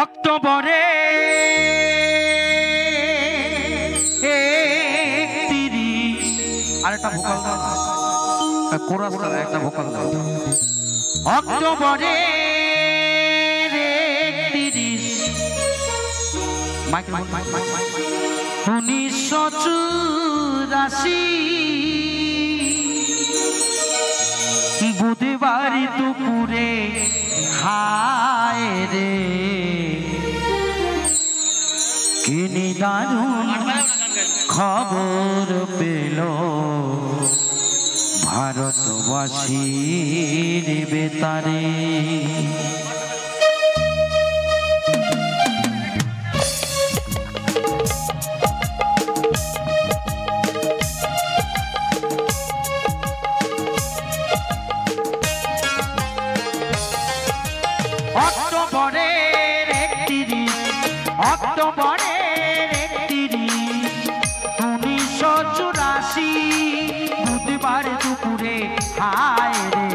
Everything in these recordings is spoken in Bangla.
অক্টোবরে আর একটা ভোকাল দাও, কোরাস দাও, একটা ভোকাল দাও। অক্টোবরে 1984 বুধবার দুপুরে হায় রে কি দারুণ খবর পেল ভারতবাসীর বেতারে। অক্টোবরের 1984 বুধবার দুপুরে হায় রে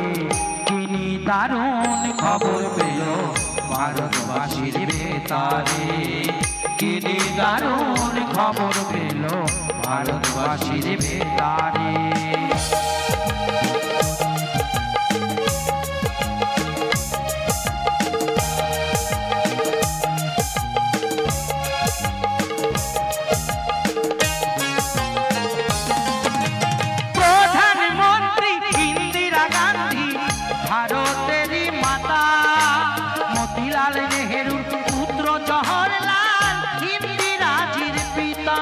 কি দারুণ খবর পেল ভারতবাসীর বেতারে, কি দারুণ খবর পেল ভারতবাসীর বেতারে। ভারতেরই মাতা মতিলাল নেহেরুর পুত্র জওহরলাল ইন্দিরাজির পিতা,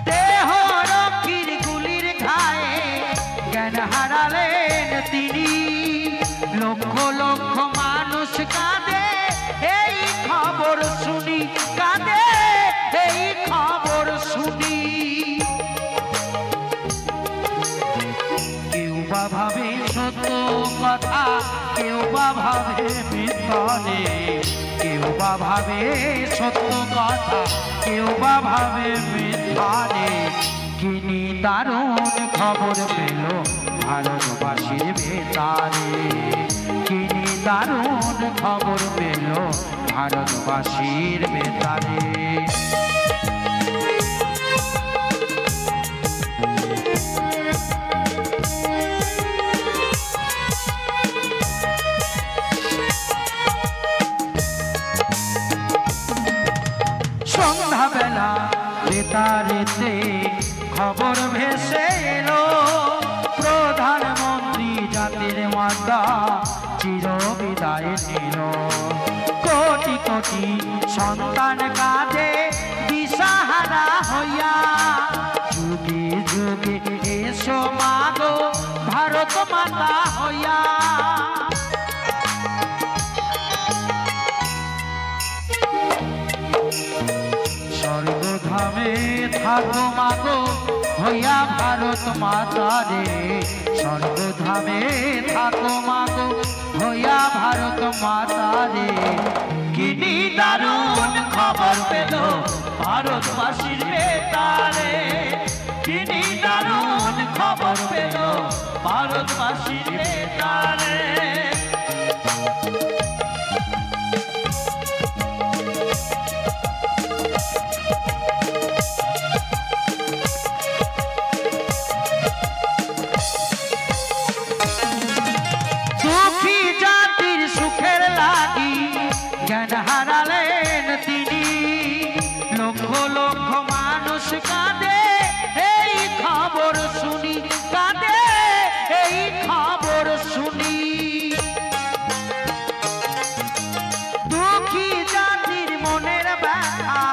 দেহ রক্ষীর গুলির ঘায়ে জ্ঞান হারালেন তিনি। লক্ষ লক্ষ মানুষ কাঁদে এই খবর শুনি, কাঁদে এই খবর শুনি। কেউ বা ভাবে সত্য কথা, কেউ বা ভাবে মিথ্যে, কেউ বা ভাবে সত্য কথা, কেউ বা ভাবে মিথ্যে। কি দারুণ খবর পেল ভারতবাসীর বেতারে, কি দারুণ খবর পেল ভারতবাসীর বেতারে। সন্ধ্যাবেলা বেতারেতে খবর ভেসে এলো প্রধানমন্ত্রী জাতির মাতা চির বিদায় নিল। কোটি কোটি সন্তান কাঁদে দিশাহারা হইয়া, যুগে যুগে এসো মাগো ভারত মাতা হইয়া। স্বর্গধামে থাকো মাগো হইয়া ভারত মাতা রে, স্বর্গধামে থাকো মাগো হইয়া ভারত মাতা রে। কি দারুণ খবর পেল ভারতবাসীর বেতারে, কি দারুণ খবর পেল ভারতবাসীর বেতারে। জ্ঞান হারালেন তিনি, লক্ষ লক্ষ মানুষ কাঁদে এই খবর শুনি, কাঁদে এই খবর শুনি। দুঃখী জাতির মনের ব্যথা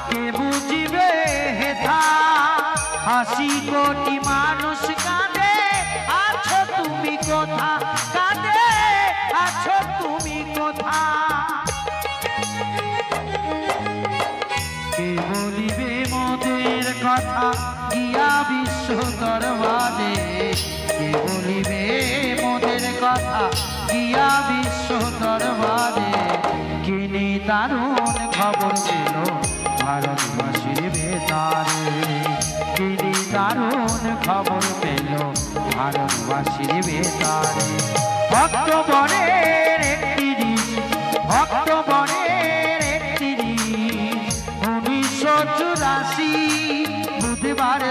কে বুঝিবে হেথা, 80 কোটি মানুষ কাঁদে আছো তুমি কোথা, কাঁদে আছো তুমি কোথা। কে বলিবে মোদের কথা গিয়া বিশ্ব দরবারে, কে বলিবে মোদের কথা গিয়া বিশ্ব দরবারে। কি দারুণ খবর পেল ভারতবাসীর বেতারে, কি দারুণ খবর পেল ভারতবাসীর বেতারে। অক্টোবরের রাশি বুধবার